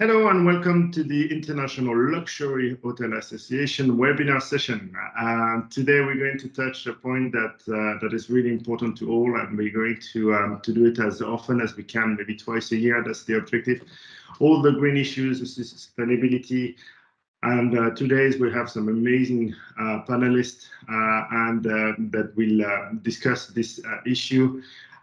Hello and welcome to the International Luxury Hotel Association webinar session. Today we're going to touch a point that is really important to all, and we're going to do it as often as we can, maybe twice a year. That's the objective. All the green issues, sustainability, and today we have some amazing panelists that will discuss this issue.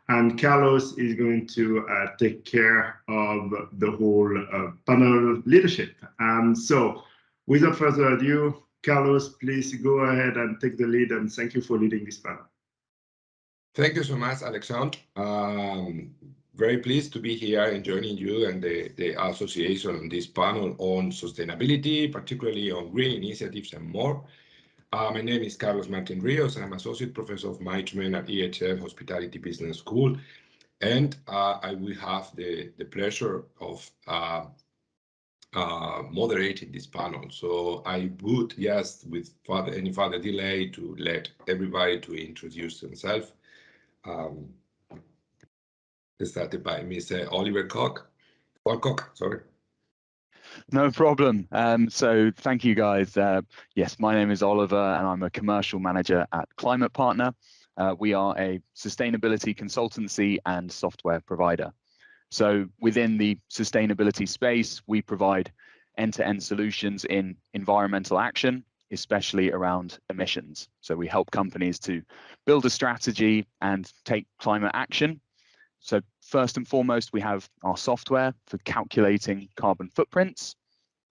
And Carlos is going to take care of the whole panel leadership. So without further ado, Carlos, please go ahead and take the lead, and thank you for leading this panel. Thank you so much, Alexandre. Very pleased to be here and joining you and the association on this panel on sustainability, particularly on green initiatives and more. My name is Carlos Martin-Rios. I'm Associate Professor of Management at EHL Hospitality Business School. And I will have the pleasure of moderating this panel. So I would just, with any further delay, to let everybody to introduce themselves. Started by Mr. Allcock, sorry. No problem. So thank you, guys. Yes, my name is Oliver, and I'm a commercial manager at ClimatePartner. We are a sustainability consultancy and software provider. So within the sustainability space, we provide end-to-end solutions in environmental action, especially around emissions. So we help companies to build a strategy and take climate action. So first and foremost, we have our software for calculating carbon footprints.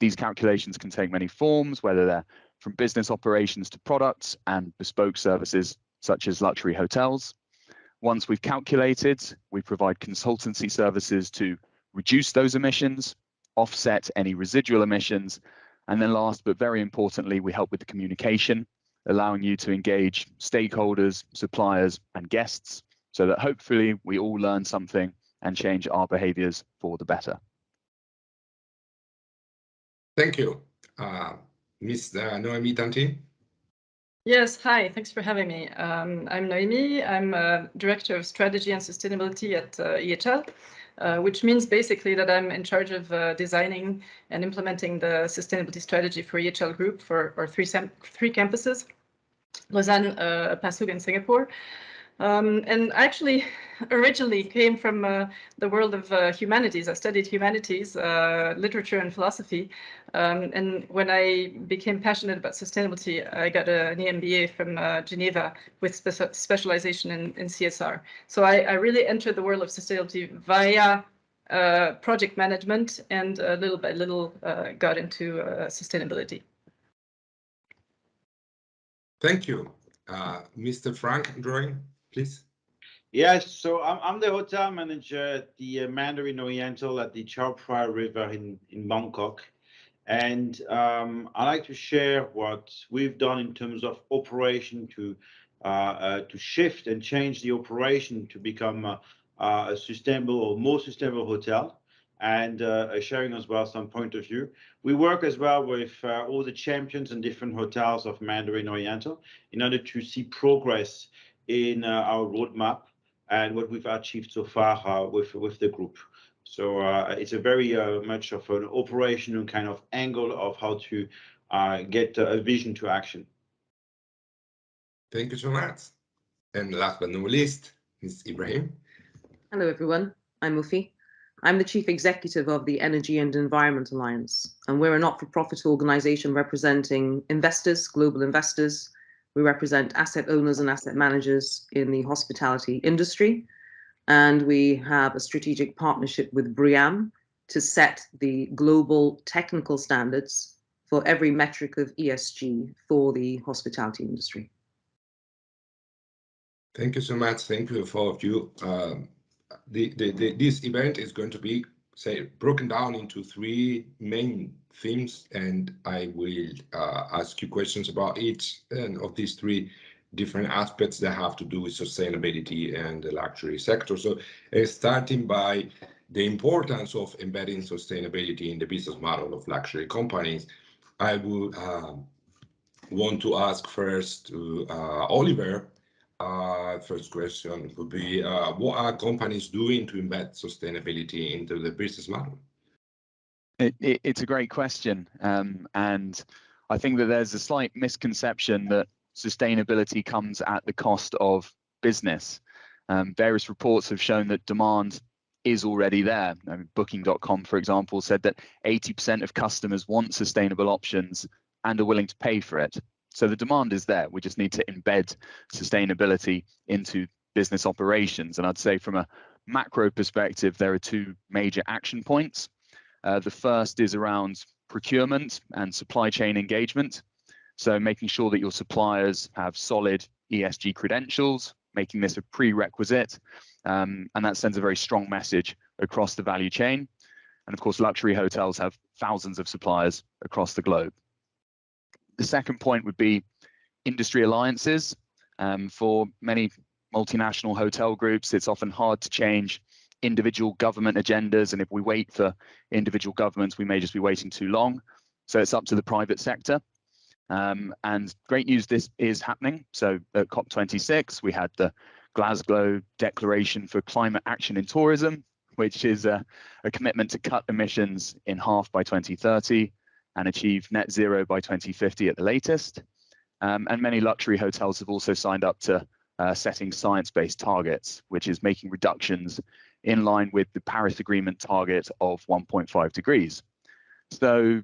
These calculations can take many forms, whether they're from business operations to products and bespoke services such as luxury hotels. Once we've calculated, we provide consultancy services to reduce those emissions, offset any residual emissions, and then last but very importantly, we help with the communication, allowing you to engage stakeholders, suppliers, and guests, so that hopefully we all learn something and change our behaviors for the better. Thank you. Ms. Noémie Tan. Yes, hi, thanks for having me. I'm Noémie. I'm Director of Strategy and Sustainability at EHL, which means basically that I'm in charge of designing and implementing the sustainability strategy for EHL Group for our three campuses, Lausanne, Pasig, and Singapore. And I actually originally came from the world of humanities. I studied humanities, literature and philosophy. And when I became passionate about sustainability, I got an MBA from Geneva with specialization in CSR. So I really entered the world of sustainability via project management, and little by little got into sustainability. Thank you. Mr. Franck, Droin, please. Yes, so I'm the hotel manager at the Mandarin Oriental at the Chao Phraya River in Bangkok. And I'd like to share what we've done in terms of operation to shift and change the operation to become a sustainable or more sustainable hotel, and sharing as well some point of view. We work as well with all the champions and different hotels of Mandarin Oriental in order to see progress in our roadmap and what we've achieved so far with the group. So it's a very much of an operational kind of angle of how to get a vision to action. Thank you so much. And last but not least, Ms. Ibrahim. Hello, everyone. I'm Mufi. I'm the Chief Executive of the Energy and Environment Alliance, and we're a not-for-profit organization representing investors, global investors. We represent asset owners and asset managers in the hospitality industry, and we have a strategic partnership with BRIAM to set the global technical standards for every metric of ESG for the hospitality industry. Thank you so much. Thank you for all of you. This event is going to be, broken down into three main themes, and I will ask you questions about each of these three different aspects that have to do with sustainability and the luxury sector. So starting by the importance of embedding sustainability in the business model of luxury companies, I would want to ask first to Oliver. First question would be, what are companies doing to embed sustainability into the business model? It's a great question, and I think that there's a slight misconception that sustainability comes at the cost of business. Various reports have shown that demand is already there. I mean, Booking.com, for example, said that 80% of customers want sustainable options and are willing to pay for it. So the demand is there. We just need to embed sustainability into business operations. And I'd say from a macro perspective, there are two major action points. The first is around procurement and supply chain engagement. So making sure that your suppliers have solid ESG credentials, making this a prerequisite, and that sends a very strong message across the value chain. And of course, luxury hotels have thousands of suppliers across the globe. The second point would be industry alliances. For many multinational hotel groups, it's often hard to change individual government agendas, and if we wait for individual governments, we may just be waiting too long. So it's up to the private sector. And great news, this is happening. So at COP26, we had the Glasgow Declaration for Climate Action in Tourism, which is a commitment to cut emissions in half by 2030 and achieve net zero by 2050 at the latest. And many luxury hotels have also signed up to setting science-based targets, which is making reductions in line with the Paris Agreement target of 1.5 degrees. So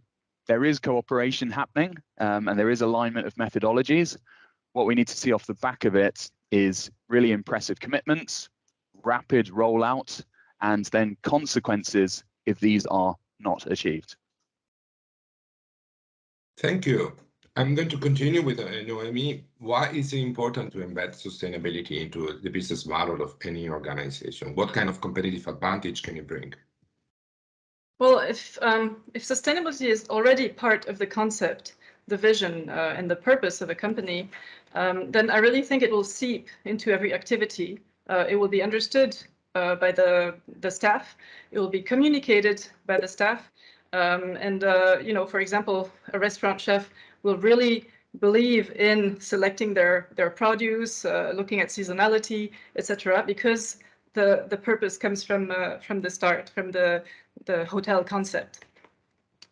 there is cooperation happening, and there is alignment of methodologies. What we need to see off the back of it is really impressive commitments, rapid rollout, and then consequences if these are not achieved. Thank you. I'm going to continue with Noémie. Why is it important to embed sustainability into the business model of any organization? What kind of competitive advantage can you bring? Well, if sustainability is already part of the concept, the vision, and the purpose of a company, then I really think it will seep into every activity. It will be understood by the staff. It will be communicated by the staff. You know, for example, a restaurant chef will really believe in selecting their produce, looking at seasonality, etc., because the purpose comes from the start, from the hotel concept.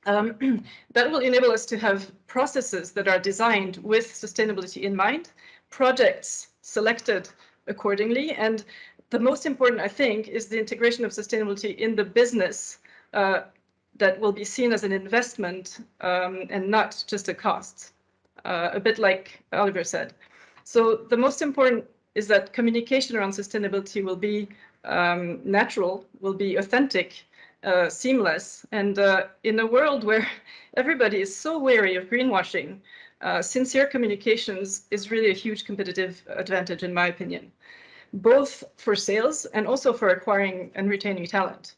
That will enable us to have processes that are designed with sustainability in mind, projects selected accordingly, and the most important, I think, is the integration of sustainability in the business that will be seen as an investment and not just a cost, a bit like Oliver said. So the most important is that communication around sustainability will be natural, will be authentic, seamless. And in a world where everybody is so wary of greenwashing, sincere communications is really a huge competitive advantage, in my opinion, both for sales and also for acquiring and retaining talent.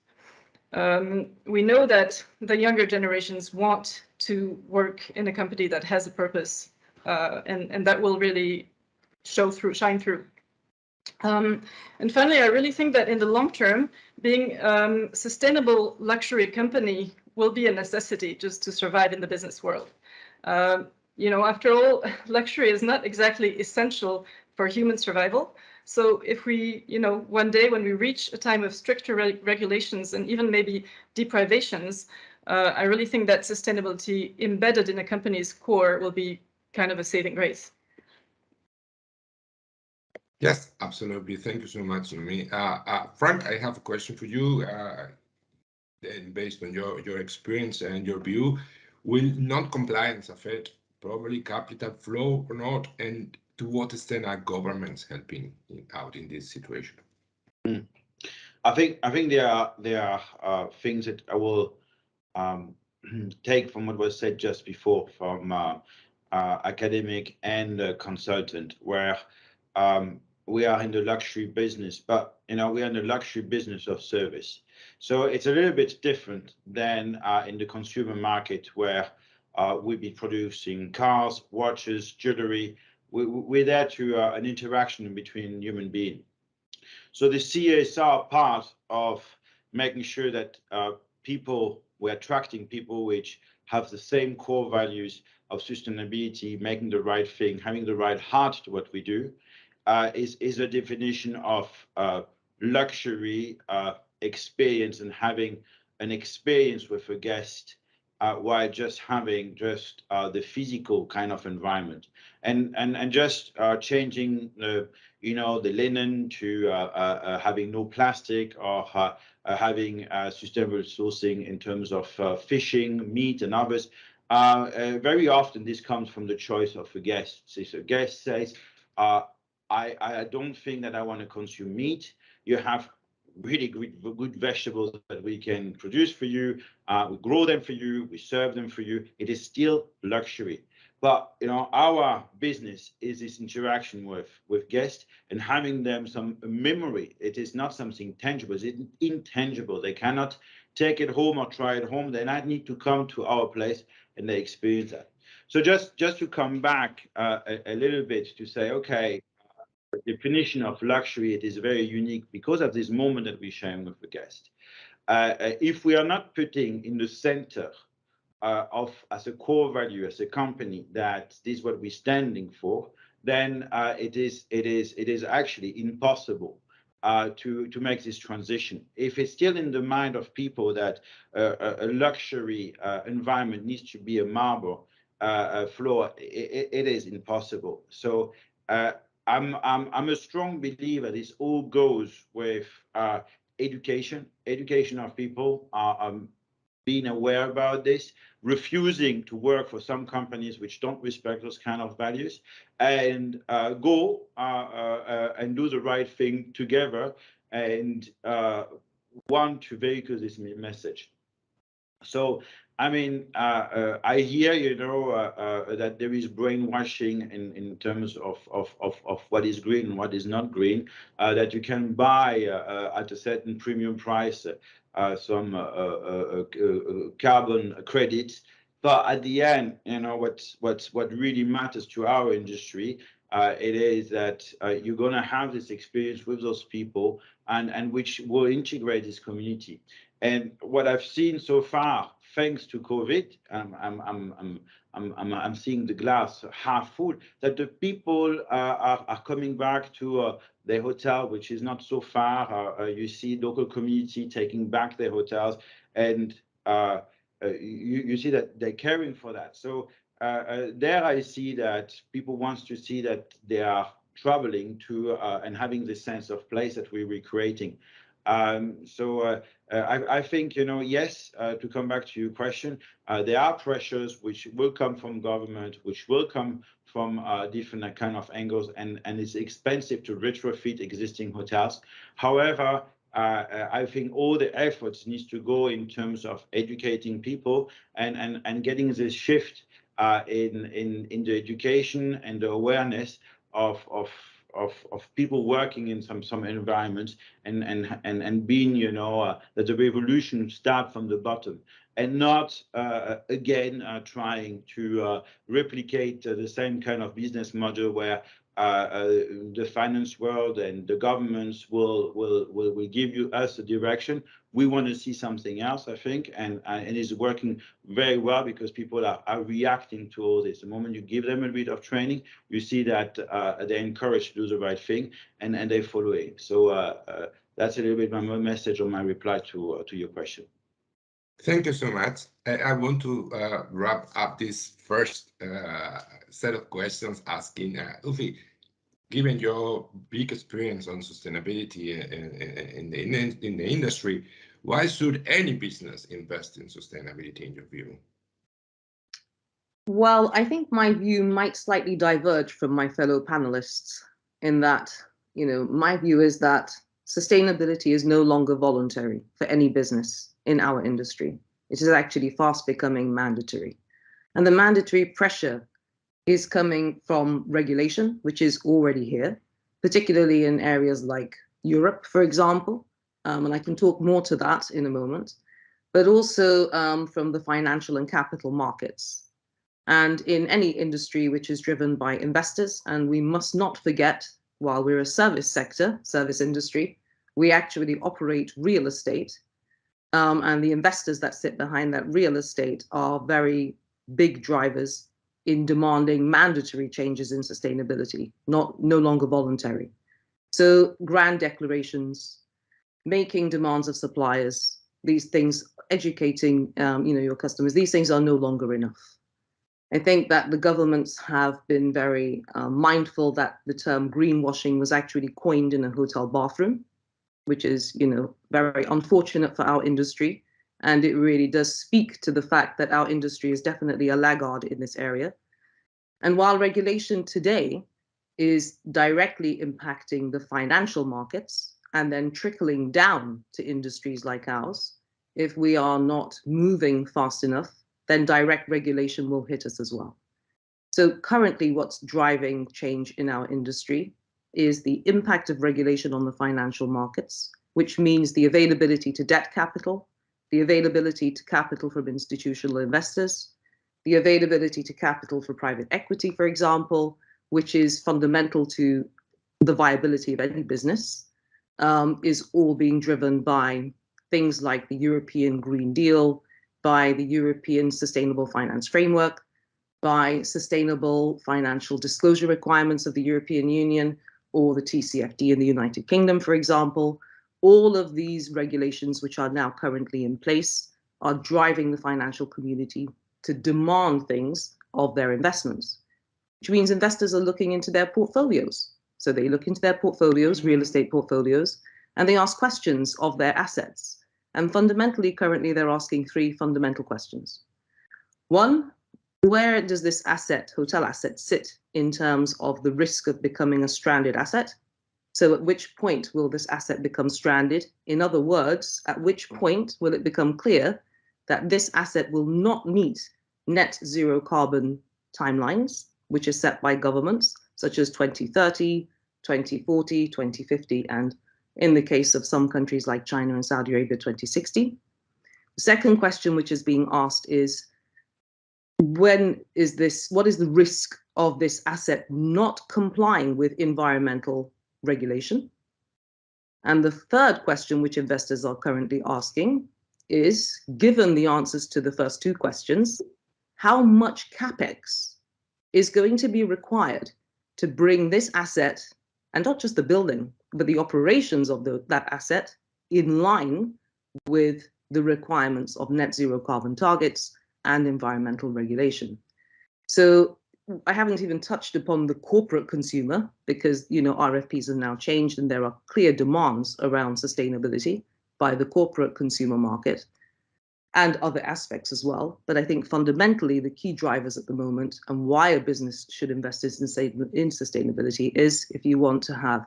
We know that the younger generations want to work in a company that has a purpose, and that will really shine through. And finally, I really think that in the long term, being a sustainable luxury company will be a necessity just to survive in the business world. You know, after all, luxury is not exactly essential for human survival. So if we, you know, one day when we reach a time of stricter regulations and even maybe deprivations, I really think that sustainability embedded in a company's core will be kind of a saving grace. Yes, absolutely. Thank you so much, Noémie. Franck, I have a question for you. And based on your experience and your view, will non-compliance affect probably capital flow or not? And to what extent are governments helping out in this situation? I think there are things that I will take from what was said just before from academic and consultant, where we are in the luxury business, but you know, we are in the luxury business of service. So it's a little bit different than in the consumer market, where we'll be producing cars, watches, jewelry. We're there to an interaction between human beings. So the CSR part of making sure that we're attracting people which have the same core values of sustainability, making the right thing, having the right heart to what we do, is a definition of luxury experience and having an experience with a guest while just having the physical kind of environment, and just changing the linen to having no plastic, or having sustainable sourcing in terms of fishing, meat, and others. Very often this comes from the choice of a guest. So if a guest says, I don't think that I want to consume meat, you have really good vegetables that we can produce for you. We grow them for you, we serve them for you. It is still luxury. But our business is this interaction with guests and having them some memory. It is not something tangible, it's intangible. They cannot take it home or try it home. They not need to come to our place and they experience that. So just to come back a little bit to say, okay, the definition of luxury, it is very unique because of this moment that we're sharing with the guest. If we are not putting in the center as a core value, as a company, that this is what we're standing for, then it is actually impossible to make this transition. If it's still in the mind of people that a luxury environment needs to be a marble floor, it is impossible. So I'm a strong believer this all goes with education of people, being aware about this, refusing to work for some companies which don't respect those kind of values, and go and do the right thing together, and want to vehicle this message. So, I mean, I hear, that there is brainwashing in terms of what is green and what is not green, that you can buy at a certain premium price some carbon credits. But at the end, what really matters to our industry, it is that you're going to have this experience with those people, and which will integrate this community. And what I've seen so far, thanks to COVID, I'm seeing the glass half full, that the people are coming back to their hotel, which is not so far. You see local community taking back their hotels, and you see that they're caring for that. So there I see that people want to see that they are traveling to and having this sense of place that we're recreating. I think, yes, to come back to your question, there are pressures which will come from government, which will come from different kind of angles, and it's expensive to retrofit existing hotels. However, I think all the efforts needs to go in terms of educating people and getting this shift in the education and the awareness of people working in some environments, and being, that the revolution start from the bottom, and not again trying to replicate the same kind of business model where the finance world and the governments will give us a direction. We want to see something else, I think, and it's working very well because people are reacting to all this. The moment you give them a bit of training, you see that they're encouraged to do the right thing, and they follow it. So that's a little bit my message or my reply to your question. Thank you so much. I want to wrap up this first set of questions asking, Ufi, given your big experience on sustainability in the industry, why should any business invest in sustainability in your view? Well, I think my view might slightly diverge from my fellow panelists in that, my view is that sustainability is no longer voluntary for any business in our industry. It is actually fast becoming mandatory. And the mandatory pressure is coming from regulation, which is already here, particularly in areas like Europe, for example. And I can talk more to that in a moment, but also from the financial and capital markets. And in any industry which is driven by investors, and we must not forget, while we're a service industry, we actually operate real estate. And the investors that sit behind that real estate are very big drivers in demanding mandatory changes in sustainability, no longer voluntary. So grand declarations, making demands of suppliers, these things, educating your customers, these things are no longer enough. I think that the governments have been very mindful that the term greenwashing was actually coined in a hotel bathroom, which is, very unfortunate for our industry. And it really does speak to the fact that our industry is definitely a laggard in this area. And while regulation today is directly impacting the financial markets and then trickling down to industries like ours, if we are not moving fast enough, then direct regulation will hit us as well. So currently what's driving change in our industry is the impact of regulation on the financial markets, which means the availability to debt capital, the availability to capital from institutional investors, the availability to capital for private equity, for example, which is fundamental to the viability of any business, is all being driven by things like the European Green Deal, by the European Sustainable Finance Framework, by sustainable financial disclosure requirements of the European Union, or the TCFD in the United Kingdom, for example. All of these regulations, which are now currently in place, are driving the financial community to demand things of their investments, which means investors are looking into their portfolios. So they look into their portfolios, real estate portfolios, and they ask questions of their assets. And fundamentally, currently, they're asking three fundamental questions. One, where does this asset, hotel asset, sit in terms of the risk of becoming a stranded asset? So at which point will this asset become stranded? In other words, at which point will it become clear that this asset will not meet net zero carbon timelines, which are set by governments, such as 2030, 2040, 2050, and in the case of some countries like China and Saudi Arabia, 2060. The second question which is being asked is, what is the risk of this asset not complying with environmental regulation? And the third question which investors are currently asking is, given the answers to the first two questions, how much capex is going to be required to bring this asset, and not just the building, but the operations of that asset, in line with the requirements of net zero carbon targets and environmental regulation? So I haven't even touched upon the corporate consumer, because RFPs have now changed and there are clear demands around sustainability by the corporate consumer market and other aspects as well. But I think fundamentally the key drivers at the moment, and why a business should invest in sustainability, is if you want to have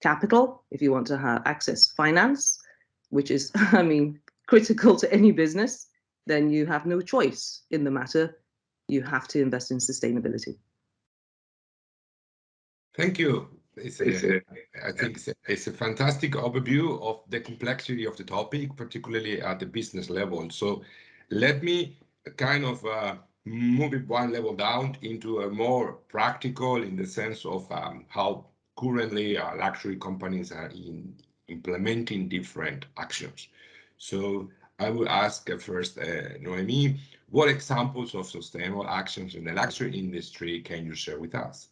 capital, if you want to have access finance, which is, critical to any business, then you have no choice in the matter. You have to invest in sustainability. Thank you. I think it's a fantastic overview of the complexity of the topic, particularly at the business level. So let me kind of move it one level down into a more practical, in the sense of how currently luxury companies are implementing different actions. So I will ask first, Noémie, what examples of sustainable actions in the luxury industry can you share with us?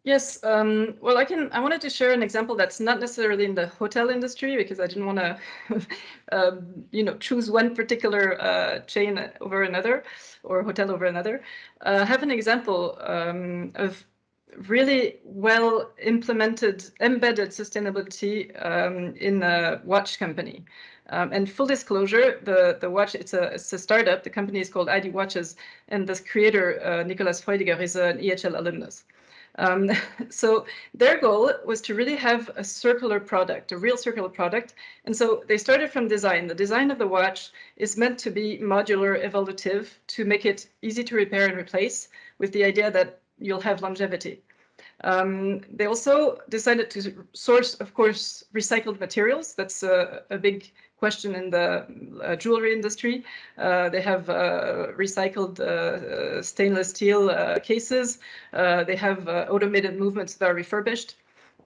Yes, well, I wanted to share an example that's not necessarily in the hotel industry, because I didn't want to, choose one particular chain over another, or hotel over another. I have an example of really well implemented, embedded sustainability in a watch company. And full disclosure, the watch, it's a startup. The company is called ID Watches, and the creator, Nicolas Freudiger, is an EHL alumnus. So their goal was to really have a circular product, a real circular product. And so they started from design. The design of the watch is meant to be modular, evolutive, to make it easy to repair and replace, with the idea that you'll have longevity. They also decided to source, of course, recycled materials. That's a big question in the jewelry industry. They have recycled stainless steel cases. They have automated movements that are refurbished.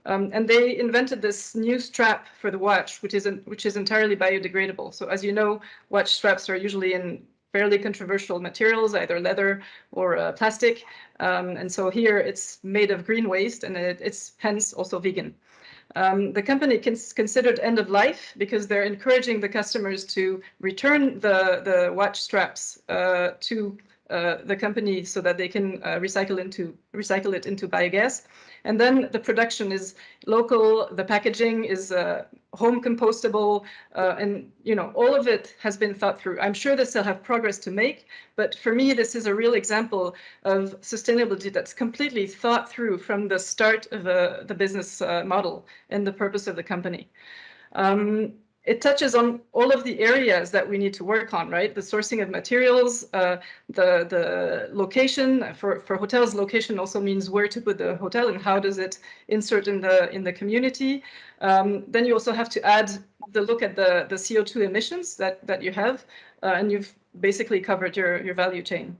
And they invented this new strap for the watch, which is entirely biodegradable. So as you know, watch straps are usually in fairly controversial materials, either leather or plastic. And so here it's made of green waste, and it's hence also vegan. The company considered end of life because they're encouraging the customers to return the watch straps to the company so that they can recycle it into biogas. And then the production is local, the packaging is home compostable, and all of it has been thought through. I'm sure they still have progress to make, but for me, this is a real example of sustainability that's completely thought through from the start of the business model and the purpose of the company. It touches on all of the areas that we need to work on, right? The sourcing of materials, the location for hotels. Location also means where to put the hotel and how does it insert in the community. Then you also have to add the look at the CO2 emissions that you have, and you've basically covered your value chain.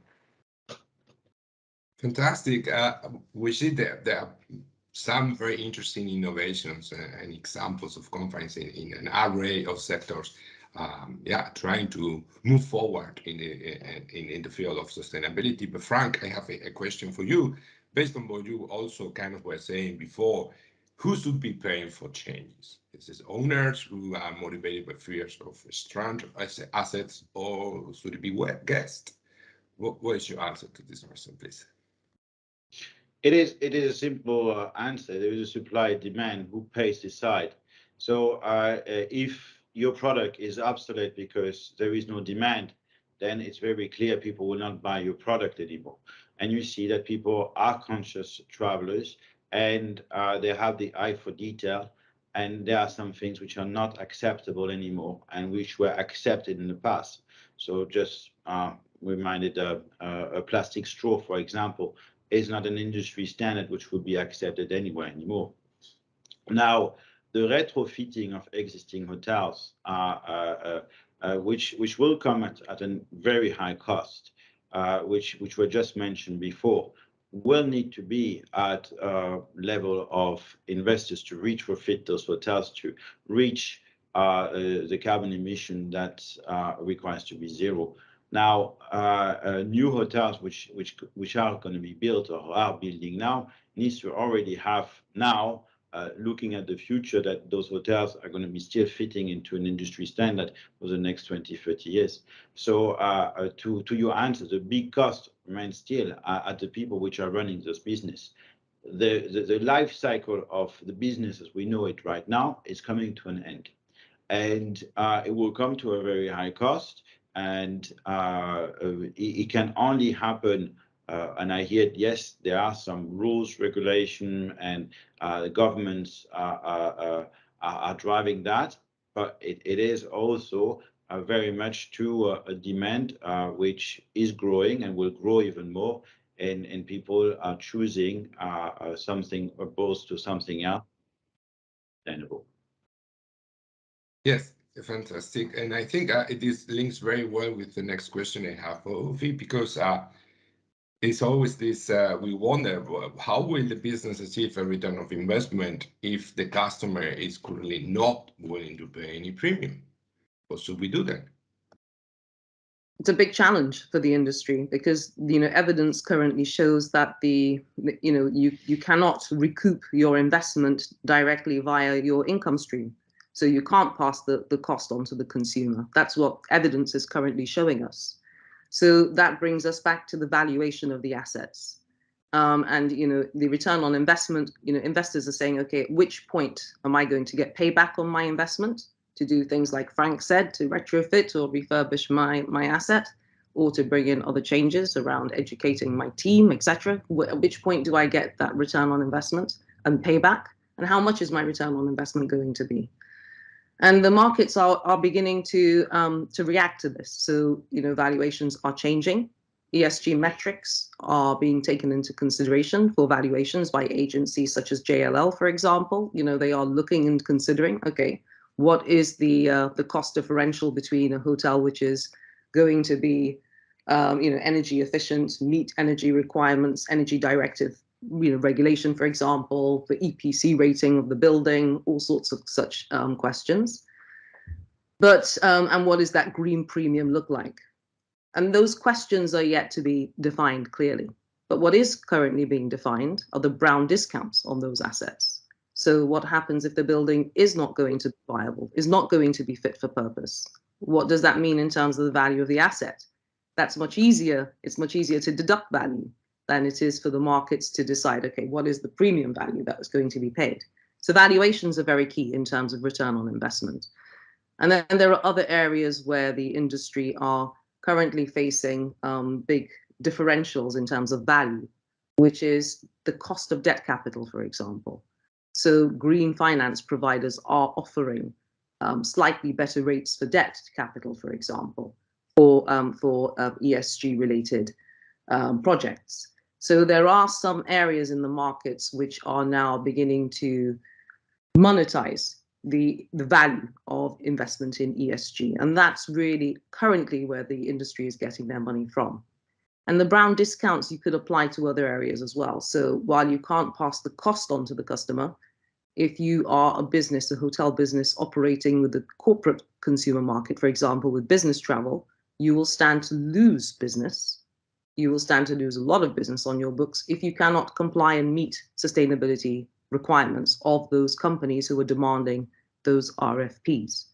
Fantastic. We see there are some very interesting innovations and examples of companies in an array of sectors, trying to move forward in the field of sustainability. But Franck, I have a question for you. Based on what you also kind of were saying before, who should be paying for changes? Is it owners who are motivated by fears of stranded assets, or should it be guests? What is your answer to this question, please? It is a simple answer. There is a supply demand. Who pays this side? So if your product is obsolete because there is no demand, then it's very clear people will not buy your product anymore. And you see that people are conscious travelers, and they have the eye for detail. And there are some things which are not acceptable anymore and which were accepted in the past. So just reminded a plastic straw, for example, is not an industry standard which would be accepted anywhere anymore. Now, the retrofitting of existing hotels, which will come at a very high cost, which were just mentioned before, will need to be at a level of investors to retrofit those hotels to reach the carbon emission that requires to be zero. Now, new hotels which are going to be built or are building now needs to already have now, looking at the future, that those hotels are going to be still fitting into an industry standard for the next 20, 30 years. So to your answer, the big cost remains still at the people which are running this business. The life cycle of the business as we know it right now is coming to an end. And it will come to a very high cost. And it can only happen, and I hear, yes, there are some rules, regulation, and the governments are driving that, but it is also very much to a demand which is growing and will grow even more, and people are choosing something opposed to something else sustainable. Yes. Fantastic. And I think this links very well with the next question I have for Ufi, because it's always this, we wonder, how will the business achieve a return of investment if the customer is currently not willing to pay any premium? What should we do then? It's a big challenge for the industry because evidence currently shows that you cannot recoup your investment directly via your income stream. So you can't pass the cost on to the consumer. That's what evidence is currently showing us. So that brings us back to the valuation of the assets. And the return on investment, investors are saying, okay, at which point am I going to get payback on my investment to do things like Franck said, to retrofit or refurbish my asset, or to bring in other changes around educating my team, etc. At which point do I get that return on investment and payback? And how much is my return on investment going to be? And the markets are beginning to react to this. So, valuations are changing. ESG metrics are being taken into consideration for valuations by agencies such as JLL, for example. They are looking and considering, okay, what is the cost differential between a hotel which is going to be, energy efficient, meet energy requirements, energy directive, regulation, for example, the EPC rating of the building, all sorts of such questions. But, and what does that green premium look like? And those questions are yet to be defined clearly. But what is currently being defined are the brown discounts on those assets. So what happens if the building is not going to be viable, is not going to be fit for purpose? What does that mean in terms of the value of the asset? That's much easier. It's much easier to deduct value than it is for the markets to decide, okay, what is the premium value that is going to be paid? So valuations are very key in terms of return on investment. And then there are other areas where the industry are currently facing big differentials in terms of value, which is the cost of debt capital, for example. So green finance providers are offering slightly better rates for debt capital, for example, for ESG-related projects. So there are some areas in the markets which are now beginning to monetize the value of investment in ESG. And that's really currently where the industry is getting their money from. And the brown discounts you could apply to other areas as well. So while you can't pass the cost on to the customer, if you are a business, a hotel business operating with the corporate consumer market, for example, with business travel, you will stand to lose business. You will stand to lose a lot of business on your books if you cannot comply and meet sustainability requirements of those companies who are demanding those RFPs.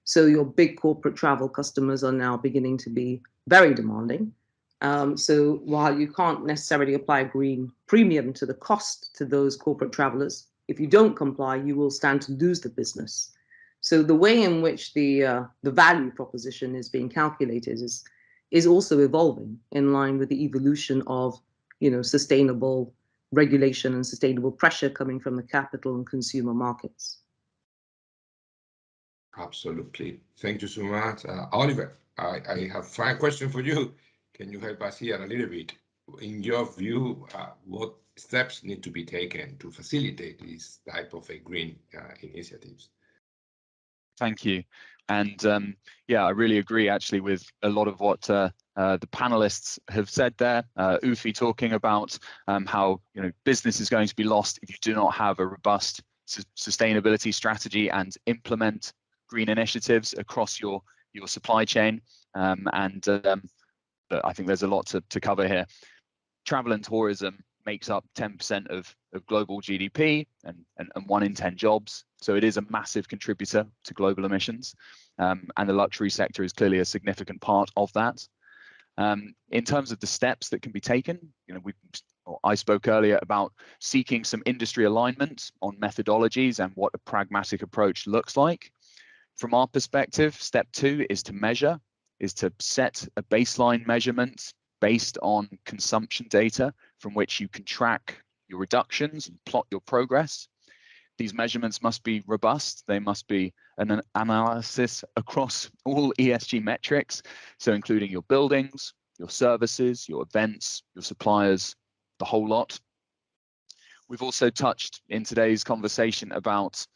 So your big corporate travel customers are now beginning to be very demanding. So while you can't necessarily apply a green premium to the cost to those corporate travelers, if you don't comply, you will stand to lose the business. So the way in which the value proposition is being calculated is also evolving in line with the evolution of, sustainable regulation and sustainable pressure coming from the capital and consumer markets. Absolutely. Thank you so much. Oliver, I have a final question for you. Can you help us here a little bit? In your view, what steps need to be taken to facilitate this type of green initiatives? Thank you. And yeah, I really agree actually with a lot of what the panelists have said there. Ufi talking about how business is going to be lost if you do not have a robust sustainability strategy and implement green initiatives across your supply chain. But I think there's a lot to cover here. Travel and tourism makes up 10% of global GDP and 1 in 10 jobs. So it is a massive contributor to global emissions. And the luxury sector is clearly a significant part of that. In terms of the steps that can be taken, I spoke earlier about seeking some industry alignment on methodologies and what a pragmatic approach looks like. From our perspective, step 2 is to measure, is to set a baseline measurement based on consumption data from which you can track your reductions and plot your progress. These measurements must be robust. They must be an analysis across all ESG metrics, so including your buildings, your services, your events, your suppliers, the whole lot. We've also touched in today's conversation about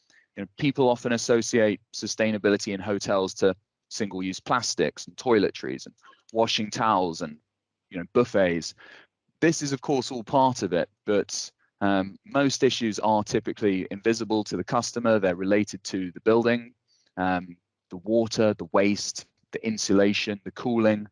people often associate sustainability in hotels to single-use plastics and toiletries and washing towels and buffets. This is of course all part of it, but most issues are typically invisible to the customer. They're related to the building, the water, the waste, the insulation, the cooling.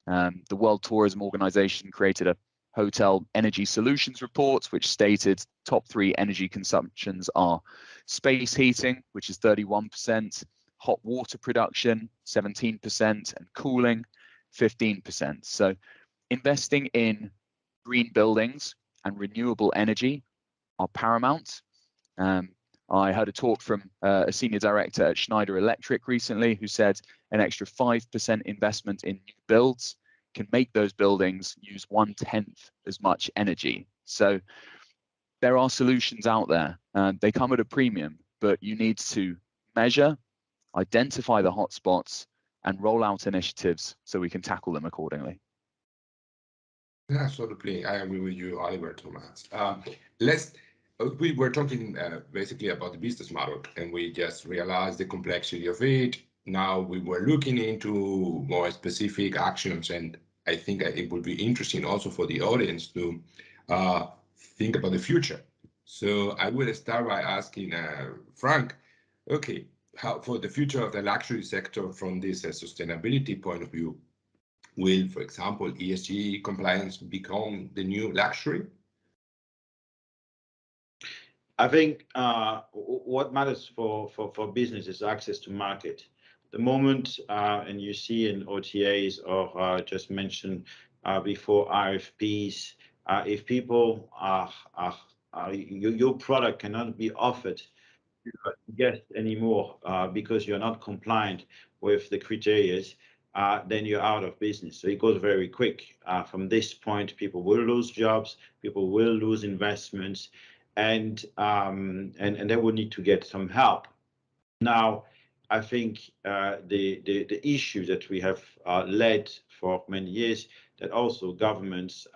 The World Tourism Organization created a hotel energy solutions report, which stated top 3 energy consumptions are space heating, which is 31%, hot water production, 17%, and cooling, 15%. So investing in green buildings and renewable energy are paramount. I heard a talk from a senior director at Schneider Electric recently who said an extra 5% investment in new builds can make those buildings use 1/10 as much energy. So there are solutions out there. They come at a premium, but you need to measure, identify the hotspots, and roll out initiatives so we can tackle them accordingly. Absolutely, I agree with you, Oliver, Thomas. We were talking basically about the business model, and we just realized the complexity of it. Now we were looking into more specific actions, and I think it would be interesting also for the audience to think about the future. So I will start by asking Franck, okay, how for the future of the luxury sector from this sustainability point of view, will, for example, ESG compliance become the new luxury? I think what matters for business is access to market. The moment, and you see in OTAs or just mentioned before RFPs, if people your product cannot be offered to guests anymore because you're not compliant with the criteria, then you're out of business. So it goes very quick. From this point, people will lose jobs, people will lose investments, and they will need to get some help. Now, I think the issue that we have led for many years, that also governments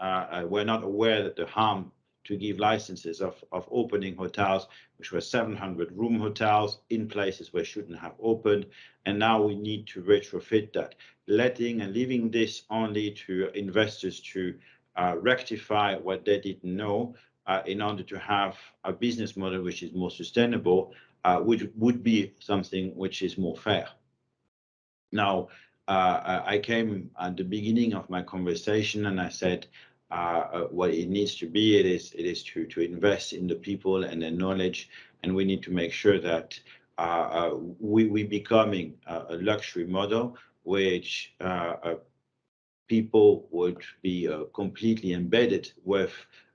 were not aware that the harm to give licenses of opening hotels, which were 700-room hotels in places where shouldn't have opened, and now we need to retrofit that, letting and leaving this only to investors to rectify what they didn't know in order to have a business model which is more sustainable, which would be something which is more fair. Now, I came at the beginning of my conversation and I said, what it needs to be, it is to invest in the people and their knowledge, and we need to make sure that we're becoming a luxury model which people would be completely embedded with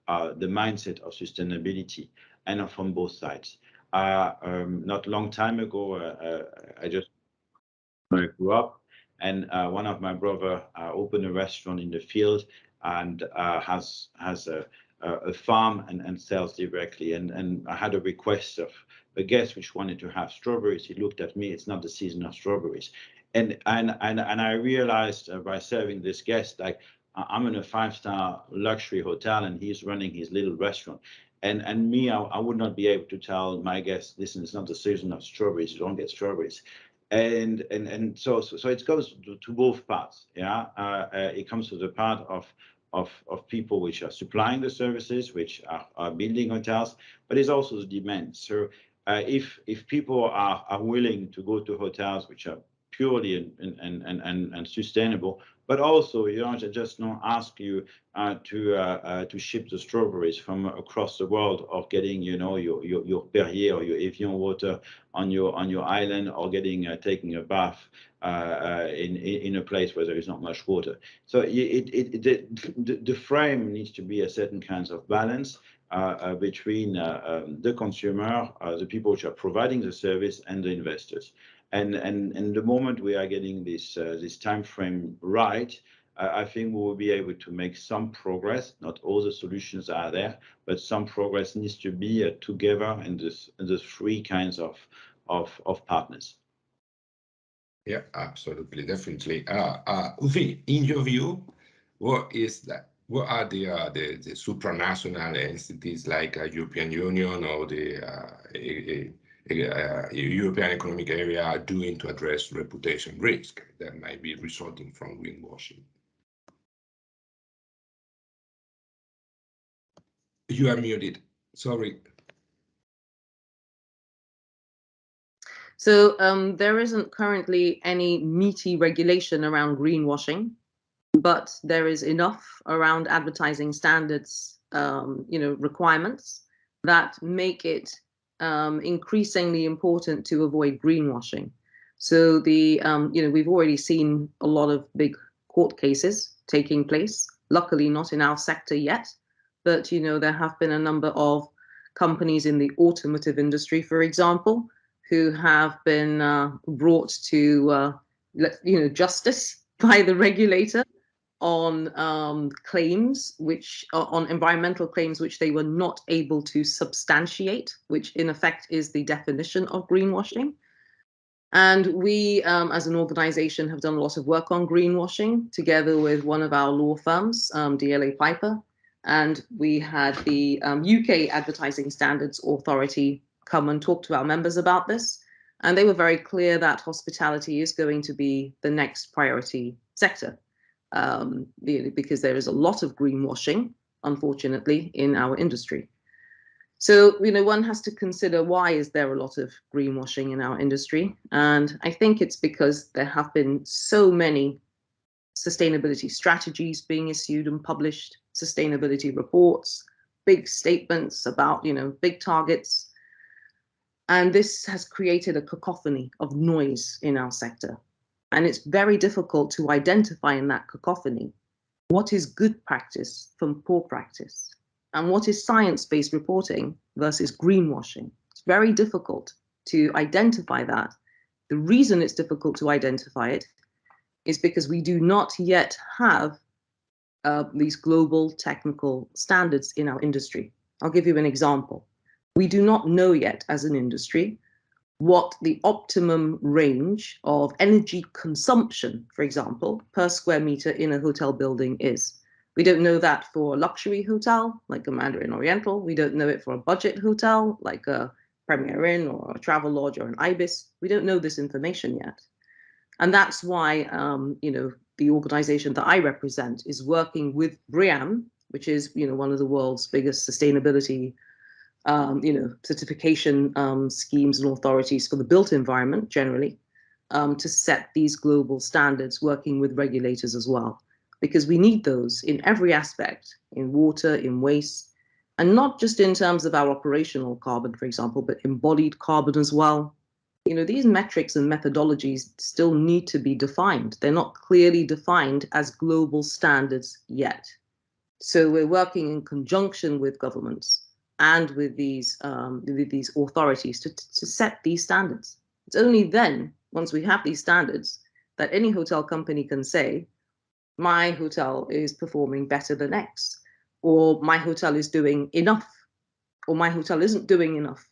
the mindset of sustainability, and from both sides. Not a long time ago, I grew up, and one of my brother opened a restaurant in the field and has a farm and sells directly. And I had a request of a guest which wanted to have strawberries. He looked at me, it's not the season of strawberries. And I realized by serving this guest, like, I'm in a 5-star luxury hotel and he's running his little restaurant. And me, I would not be able to tell my guests, listen, it's not the season of strawberries, you don't get strawberries. And so it goes to both parts. Yeah, it comes to the part of people which are supplying the services, which are building hotels, but it's also the demand. So if people are willing to go to hotels which are purely and sustainable, but also, you know, just not ask you to ship the strawberries from across the world, or getting, you know, your Perrier or your Evian water on your island, or getting taking a bath in a place where there is not much water. So the frame needs to be a certain kinds of balance between the consumer, the people which are providing the service, and the investors. And the moment we are getting this time frame right, I think we will be able to make some progress. Not all the solutions are there, but some progress needs to be together in the three kinds of partners. Yeah, absolutely, definitely. Ufi, in your view, what are the supranational entities like European Union or the European Economic Area are doing to address reputation risk that might be resulting from greenwashing? You are muted. Sorry. So there isn't currently any meaty regulation around greenwashing, but there is enough around advertising standards, requirements that make it increasingly important to avoid greenwashing. So we've already seen a lot of big court cases taking place. Luckily, not in our sector yet, but there have been a number of companies in the automotive industry, for example, who have been brought to justice by the regulator on claims on environmental claims which they were not able to substantiate, which in effect is the definition of greenwashing. And we, as an organization, have done a lot of work on greenwashing together with one of our law firms, DLA Piper, and we had the UK Advertising Standards Authority come and talk to our members about this, and they were very clear that hospitality is going to be the next priority sector. Because there is a lot of greenwashing, unfortunately, in our industry. So, one has to consider, why is there a lot of greenwashing in our industry? And I think it's because there have been so many sustainability strategies being issued and published, sustainability reports, big statements about, big targets. And this has created a cacophony of noise in our sector. And it's very difficult to identify in that cacophony what is good practice from poor practice and what is science-based reporting versus greenwashing. It's very difficult to identify that. The reason it's difficult to identify it is because we do not yet have these global technical standards in our industry. I'll give you an example. We do not know yet as an industry what the optimum range of energy consumption, for example, per square meter in a hotel building is. We don't know that for a luxury hotel, like a Mandarin Oriental. We don't know it for a budget hotel, like a Premier Inn or a Travel Lodge or an Ibis. We don't know this information yet. And that's why, the organization that I represent is working with BREEAM, which is, one of the world's biggest sustainability certification schemes and authorities for the built environment generally, to set these global standards, working with regulators as well, because we need those in every aspect, in water, in waste, and not just in terms of our operational carbon, for example, but embodied carbon as well. These metrics and methodologies still need to be defined. They're not clearly defined as global standards yet. So we're working in conjunction with governments and with these authorities to set these standards. It's only then, once we have these standards, that any hotel company can say, my hotel is performing better than X, or my hotel is doing enough, or my hotel isn't doing enough.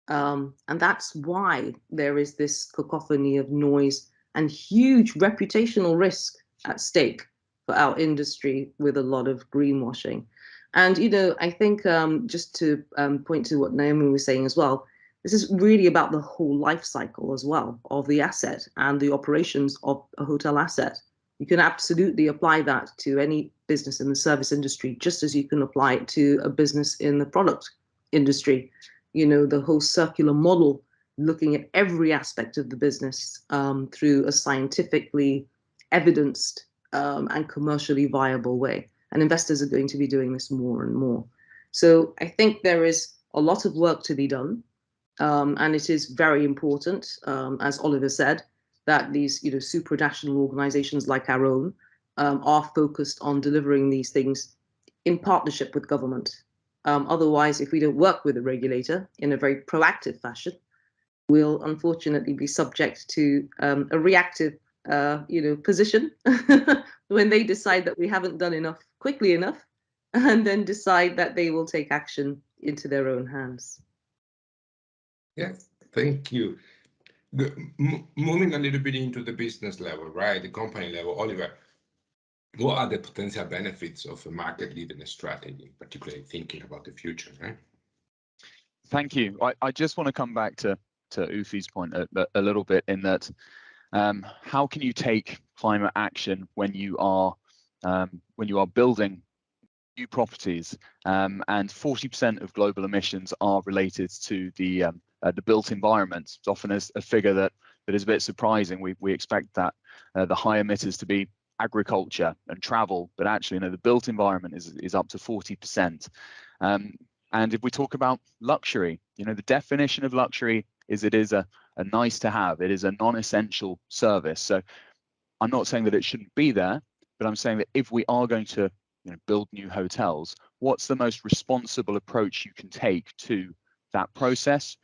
And that's why there is this cacophony of noise and huge reputational risk at stake for our industry with a lot of greenwashing. And, I think just to point to what Naomi was saying as well, this is really about the whole life cycle as well of the asset and the operations of a hotel asset. You can absolutely apply that to any business in the service industry, just as you can apply it to a business in the product industry. The whole circular model, looking at every aspect of the business through a scientifically evidenced and commercially viable way. And investors are going to be doing this more and more. So I think there is a lot of work to be done. And it is very important, as Oliver said, that these supranational organizations like our own are focused on delivering these things in partnership with government. Otherwise, if we don't work with the regulator in a very proactive fashion, we'll unfortunately be subject to a reactive position when they decide that we haven't done enough quickly enough, and then decide that they will take action into their own hands. Yes, thank you. Moving a little bit into the business level, right, the company level, Oliver, what are the potential benefits of a market leading strategy, particularly thinking about the future, right? Thank you. I just want to come back to Ufi's point a little bit, in that how can you take climate action when you are building new properties, and 40% of global emissions are related to the built environment. It's often a figure that is a bit surprising. We expect that the high emitters to be agriculture and travel, but actually, the built environment is up to 40%. And if we talk about luxury, the definition of luxury is it is a nice to have. It is a non-essential service. So I'm not saying that it shouldn't be there, but I'm saying that if we are going to build new hotels, what's the most responsible approach you can take to that process?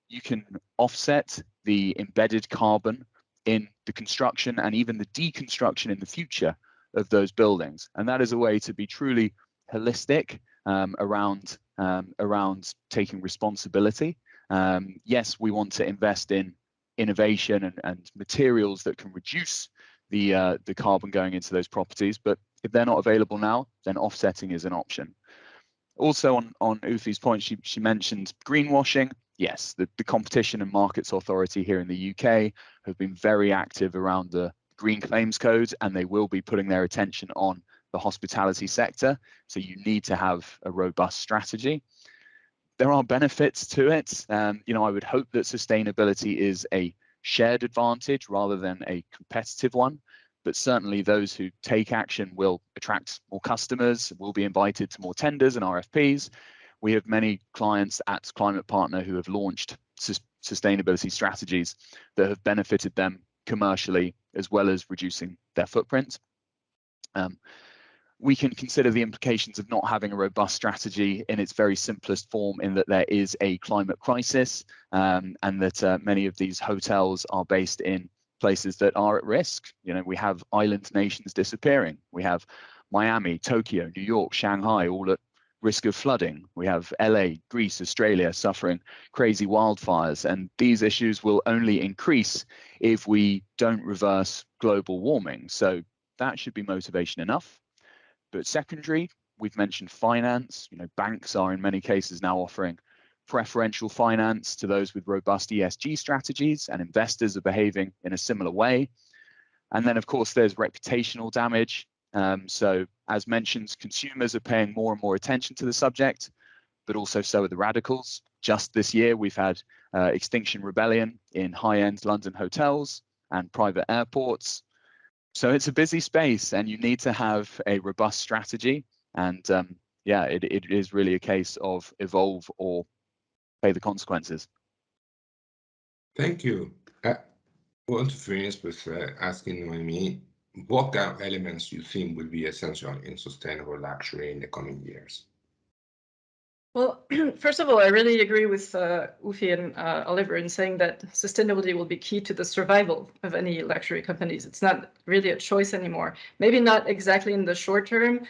You can offset the embedded carbon in the construction and even the deconstruction in the future of those buildings. And that is a way to be truly holistic around taking responsibility. Yes, we want to invest in innovation and materials that can reduce the carbon going into those properties, but if they're not available now, then offsetting is an option. Also, on Ufi's point, she mentioned greenwashing. Yes, the Competition and Markets Authority here in the UK have been very active around the Green Claims Code, and they will be putting their attention on the hospitality sector. So you need to have a robust strategy. There are benefits to it. I would hope that sustainability is a shared advantage rather than a competitive one. but certainly those who take action will attract more customers, will be invited to more tenders and RFPs. We have many clients at ClimatePartner who have launched sustainability strategies that have benefited them commercially as well as reducing their footprint. We can consider the implications of not having a robust strategy in its very simplest form, in that there is a climate crisis, and that many of these hotels are based in places that are at risk. You know, we have island nations disappearing. We have Miami, Tokyo, New York, Shanghai, all at risk of flooding. We have LA, Greece, Australia suffering crazy wildfires, and these issues will only increase if we don't reverse global warming. So that should be motivation enough. But secondary, we've mentioned finance. You know, banks are in many cases now offering preferential finance to those with robust ESG strategies, and investors are behaving in a similar way. And then, of course, there's reputational damage. So as mentioned, consumers are paying more and more attention to the subject, but also so are the radicals. Just this year, we've had Extinction Rebellion in high-end London hotels and private airports. So it's a busy space, and you need to have a robust strategy. And yeah, it is really a case of evolve or pay the consequences. Thank you. I want to finish with asking Noémie, what kind of elements you think will be essential in sustainable luxury in the coming years? Well, first of all, I really agree with Ufi and Oliver in saying that sustainability will be key to the survival of any luxury companies. It's not really a choice anymore. Maybe not exactly in the short term,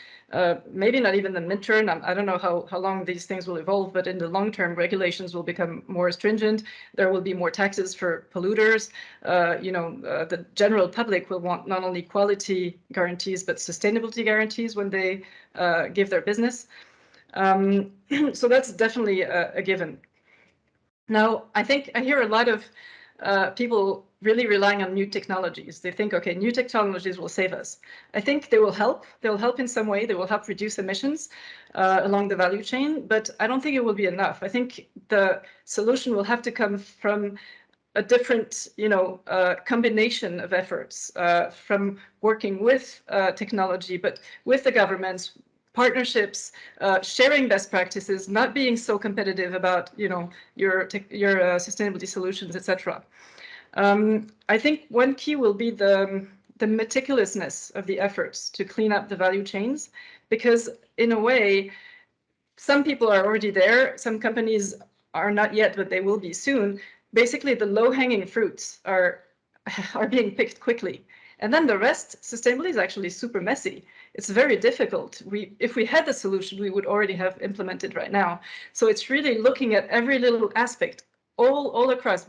maybe not even the midterm. I don't know how long these things will evolve, but in the long term, regulations will become more stringent. There will be more taxes for polluters. The general public will want not only quality guarantees, but sustainability guarantees when they give their business. So that's definitely a given. Now, I think I hear a lot of people really relying on new technologies. They think, okay, new technologies will save us. I think they will help. They'll help in some way. They will help reduce emissions along the value chain, but I don't think it will be enough. I think the solution will have to come from a different, combination of efforts, from working with technology, but with the governments, partnerships, sharing best practices, not being so competitive about your sustainability solutions, etc. I think one key will be the meticulousness of the efforts to clean up the value chains, because in a way, some people are already there. Some companies are not yet, but they will be soon. Basically, the low-hanging fruits are being picked quickly. And then the rest, sustainability is actually super messy. It's very difficult. If we had the solution, we would already have implemented right now. So it's really looking at every little aspect, all across,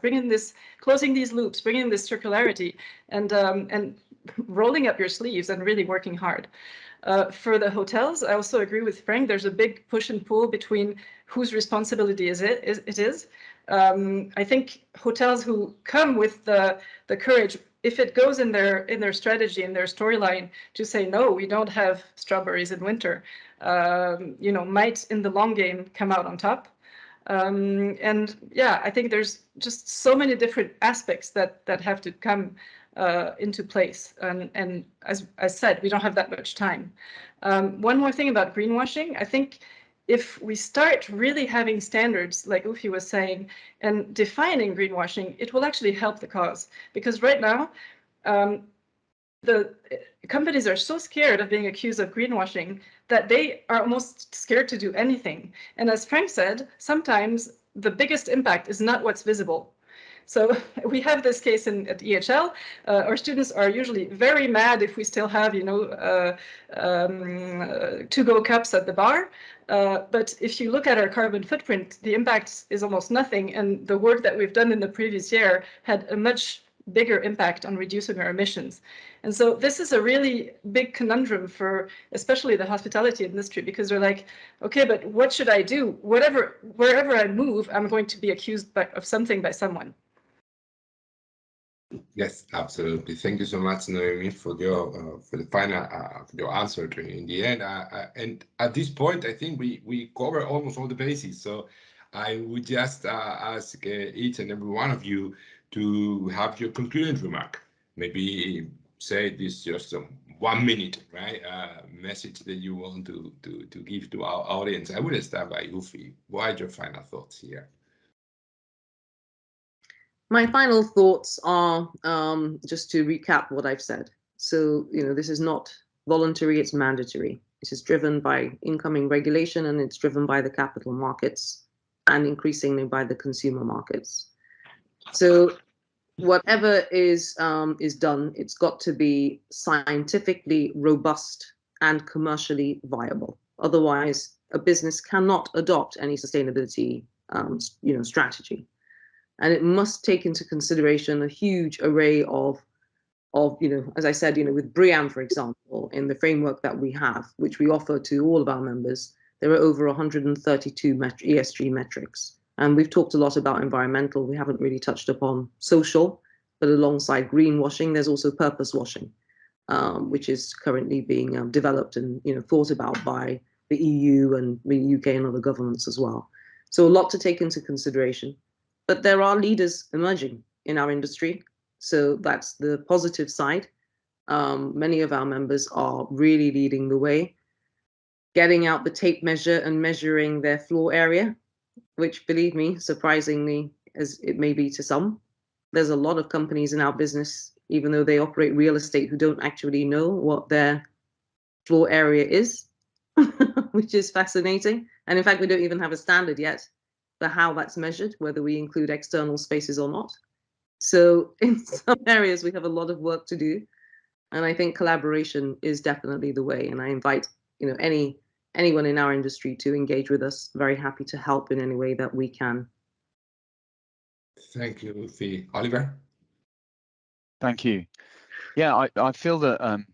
closing these loops, bringing this circularity, and rolling up your sleeves and really working hard. For the hotels, I also agree with Franck. There's a big push and pull between whose responsibility it is. I think hotels who come with the courage, if it goes in their strategy, in their storyline, to say, no, we don't have strawberries in winter, might in the long game come out on top. And yeah, I think there's just so many different aspects that have to come into place. And as I said, we don't have that much time. One more thing about greenwashing, I think if we start really having standards, like Ufi was saying, and defining greenwashing, it will actually help the cause. Because right now, the companies are so scared of being accused of greenwashing that they are almost scared to do anything. And as Franck said, sometimes the biggest impact is not what's visible. So we have this case at EHL. Our students are usually very mad if we still have, to-go cups at the bar. But if you look at our carbon footprint, the impact is almost nothing. And the work that we've done in the previous year had a much bigger impact on reducing our emissions. And so this is a really big conundrum for especially the hospitality industry, because they're like, okay, but what should I do? Wherever I move, I'm going to be accused of something by someone. Yes, absolutely. Thank you so much, Noémie, for the final your answer in the end. And at this point, I think we cover almost all the bases. So I would just ask each and every one of you to have your concluding remark. Maybe say this just 1 minute, right? Message that you want to give to our audience. I will start by Ufi. What are your final thoughts here? My final thoughts are just to recap what I've said. So, this is not voluntary, it's mandatory. This is driven by incoming regulation, and it's driven by the capital markets and increasingly by the consumer markets. So whatever is done, it's got to be scientifically robust and commercially viable. Otherwise, a business cannot adopt any sustainability strategy. And it must take into consideration a huge array of as I said, with BREEAM, for example, in the framework that we have, which we offer to all of our members, there are over 132 ESG metrics. And we've talked a lot about environmental. We haven't really touched upon social, but alongside greenwashing, there's also purpose washing, which is currently being developed and thought about by the EU and the UK and other governments as well. So a lot to take into consideration. But there are leaders emerging in our industry. So that's the positive side. Many of our members are really leading the way, getting out the tape measure and measuring their floor area, which, believe me, surprisingly, as it may be to some, there's a lot of companies in our business, even though they operate real estate, who don't actually know what their floor area is, which is fascinating. And in fact, we don't even have a standard yet for how that's measured, whether we include external spaces or not. So in some areas, we have a lot of work to do. And I think collaboration is definitely the way. And I invite, anyone in our industry to engage with us. Very happy to help in any way that we can. Thank you, Ufi. Oliver? Thank you. Yeah, I feel that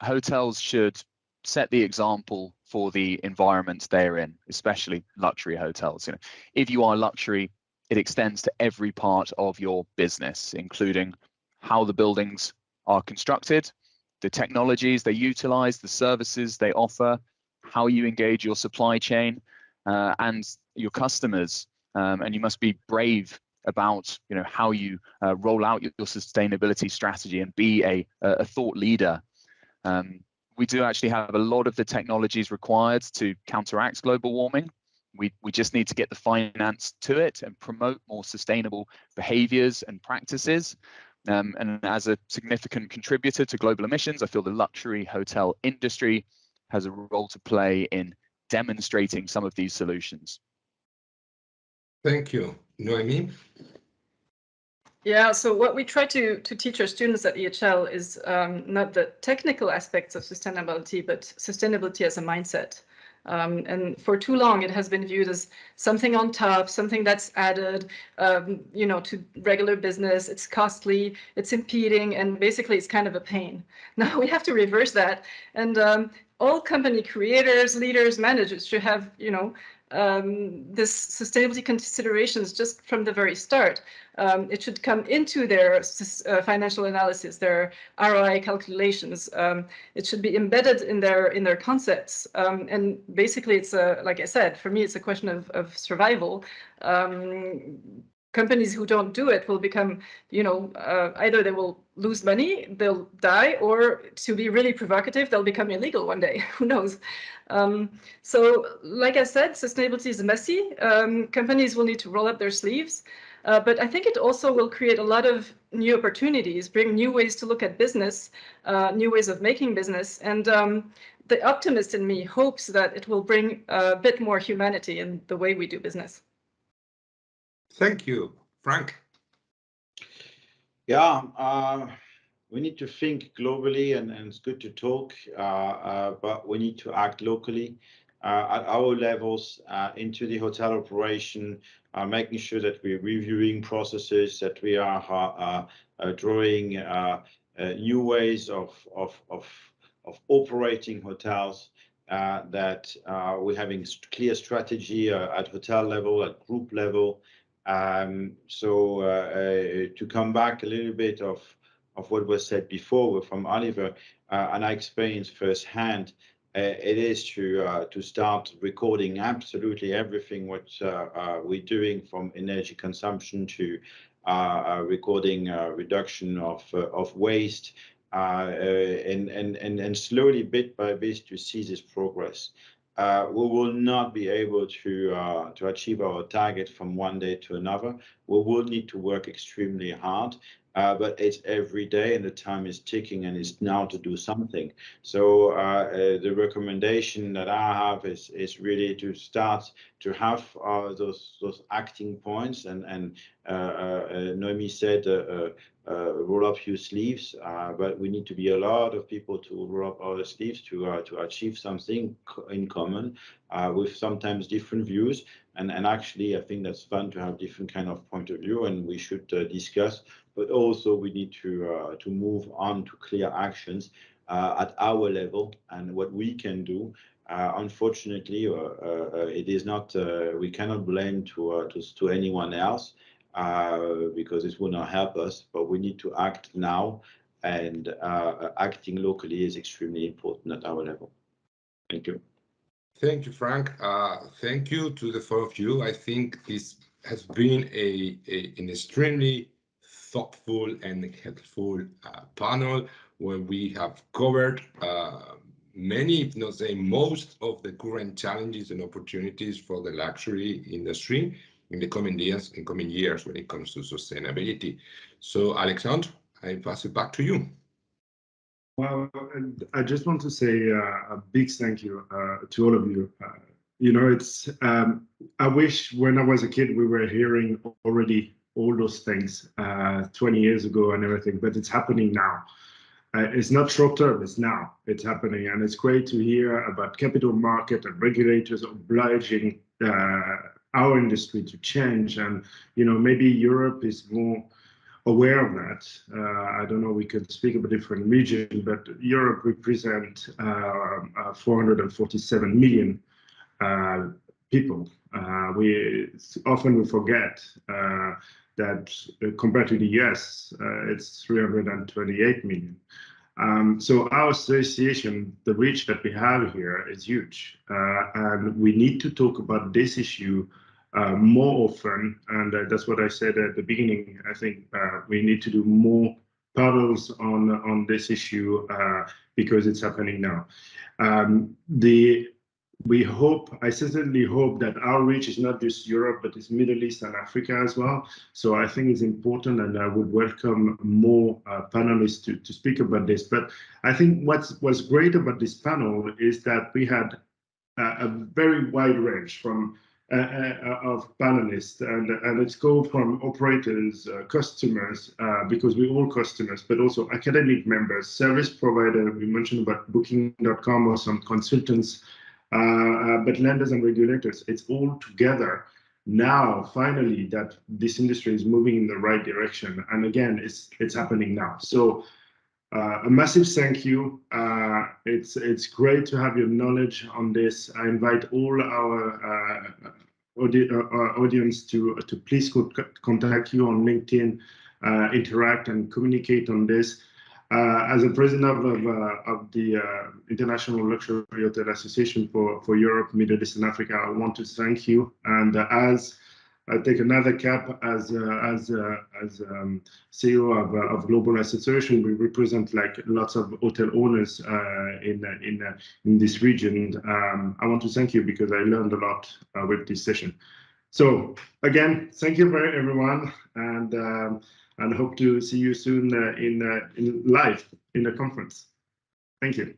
hotels should set the example for the environments they're in, especially luxury hotels. If you are luxury, it extends to every part of your business, including how the buildings are constructed, the technologies they utilize, the services they offer, how you engage your supply chain and your customers. And you must be brave about how you roll out your sustainability strategy and be a thought leader. We do actually have a lot of the technologies required to counteract global warming. We just need to get the finance to it and promote more sustainable behaviors and practices. And as a significant contributor to global emissions, I feel the luxury hotel industry has a role to play in demonstrating some of these solutions. Thank you. Noémie? Yeah, so what we try to teach our students at EHL is not the technical aspects of sustainability, but sustainability as a mindset. And for too long, it has been viewed as something on top, something that's added, to regular business. It's costly, it's impeding, and basically it's kind of a pain. Now we have to reverse that. And all company creators, leaders, managers should have, this sustainability considerations just from the very start. It should come into their financial analysis, their ROI calculations. It should be embedded in their concepts. And basically, it's like I said, for me, it's a question of survival. Companies who don't do it will become, either they will lose money, they'll die, or to be really provocative, they'll become illegal one day. Who knows? So, like I said, sustainability is messy. Companies will need to roll up their sleeves. But I think it also will create a lot of new opportunities, bring new ways to look at business, new ways of making business. And the optimist in me hopes that it will bring a bit more humanity in the way we do business. Thank you. Franck? Yeah, we need to think globally, and it's good to talk, but we need to act locally at our levels into the hotel operation, making sure that we're reviewing processes, that we are drawing new ways of operating hotels, that we're having clear strategy at hotel level, at group level. So to come back a little bit of what was said before from Oliver, and I experienced firsthand, it is to start recording absolutely everything what we're doing, from energy consumption to recording reduction of waste, and slowly, bit by bit, to see this progress. We will not be able to achieve our target from one day to another. We will need to work extremely hard, but it's every day, and the time is ticking, and it's now to do something. So the recommendation that I have is really to start to have those acting points, and Noémie said, roll up your sleeves, but we need to be a lot of people to roll up our sleeves to achieve something in common, with sometimes different views. And actually, I think that's fun to have different kind of point of view, and we should discuss. But also, we need to move on to clear actions at our level and what we can do. Unfortunately, it is not. We cannot blame to anyone else, because it will not help us. But we need to act now, and acting locally is extremely important at our level. Thank you. Thank you, Franck. Thank you to the four of you. I think this has been an extremely thoughtful and helpful panel where we have covered many, if not say most, of the current challenges and opportunities for the luxury industry in the coming years when it comes to sustainability. So, Alexandre, I pass it back to you. Well, I just want to say a big thank you to all of you. You know, it's I wish when I was a kid we were hearing already all those things 20 years ago and everything, but it's happening now. It's not short term, it's now, it's happening. And it's great to hear about capital market and regulators obliging our industry to change. And, you know, maybe Europe is more aware of that. I don't know, we could speak of a different region, but Europe represents 447 million people. We forget that compared to the US, it's 328 million. So our association, the reach that we have here is huge. And we need to talk about this issue more often, and that's what I said at the beginning. I think we need to do more panels on this issue because it's happening now. I certainly hope that our reach is not just Europe, but it's Middle East and Africa as well. So I think it's important, and I would welcome more panelists to speak about this. But I think what's great about this panel is that we had a very wide range of panelists, and it's go from operators, customers, because we're all customers, but also academic members, service provider. We mentioned about Booking.com or some consultants, but lenders and regulators. It's all together now, finally, that this industry is moving in the right direction. And again, it's happening now. So a massive thank you. It's great to have your knowledge on this. I invite all our audience to please contact you on LinkedIn, interact and communicate on this. As a president of the International Luxury Hotel Association for Europe, Middle East and Africa, I want to thank you. And as I take another cap as CEO of Global Association, we represent like lots of hotel owners in this region. I want to thank you because I learned a lot with this session. So again, thank you very everyone, and hope to see you soon in live in the conference. Thank you.